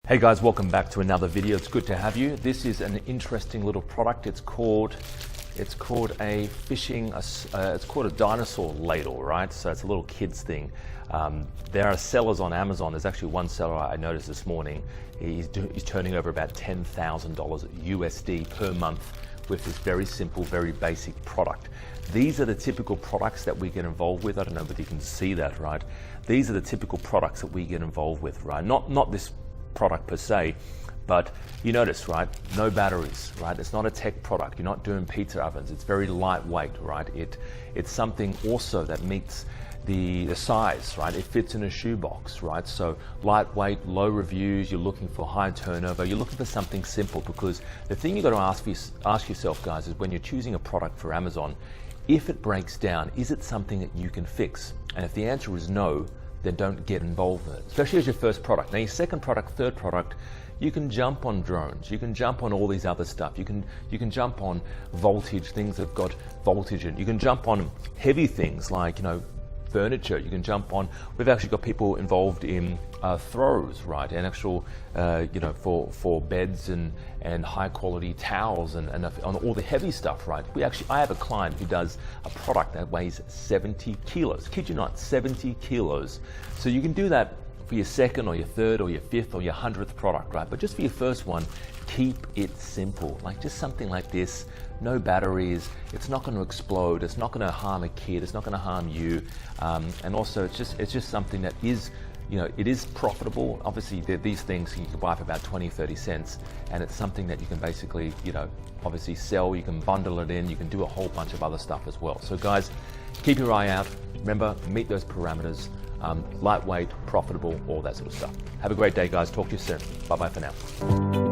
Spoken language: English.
Hey guys, welcome back to another video. It's good to have you. This is an interesting little product. It's called a dinosaur ladle, right? So it's a little kids thing. There are sellers on Amazon. There's actually one seller I noticed this morning. He's turning over about $10,000 USD per month with this very simple, very basic product. These are the typical products that we get involved with. I don't know whether you can see that, right? These are the typical products that we get involved with, right? Not this product per se, but you notice, right? No batteries, right? It's not a tech product. You're not doing pizza ovens. It's very lightweight, right? It's something also that meets the size, right? It fits in a shoebox, right? So lightweight, low reviews. You're looking for high turnover. You're looking for something simple, because the thing you got to ask yourself, guys, is when you're choosing a product for Amazon, if it breaks down, is it something that you can fix? And if the answer is no, then don't get involved with it, especially as your first product. Now your second product, third product, you can jump on drones, you can jump on all these other stuff, you can jump on voltage, things that have got voltage in. You can jump on heavy things like, furniture. You can jump on, we've actually got people involved in throws, right? And actual, for beds and high quality towels and on all the heavy stuff, right? I have a client who does a product that weighs 70 kilos. Kid you not, 70 kilos. So you can do that for your second or your third or your fifth or your 100th product, right? But just for your first one, keep it simple. Like just something like this, no batteries, it's not going to explode, it's not going to harm a kid, it's not going to harm you, and also it's just something that is, it is profitable. Obviously these things you can buy for about 20-30 cents, and it's something that you can basically, obviously sell. You can bundle it in, you can do a whole bunch of other stuff as well. So guys, keep your eye out. Remember, meet those parameters. Lightweight, profitable, all that sort of stuff. Have a great day, guys. Talk to you soon. Bye-bye for now.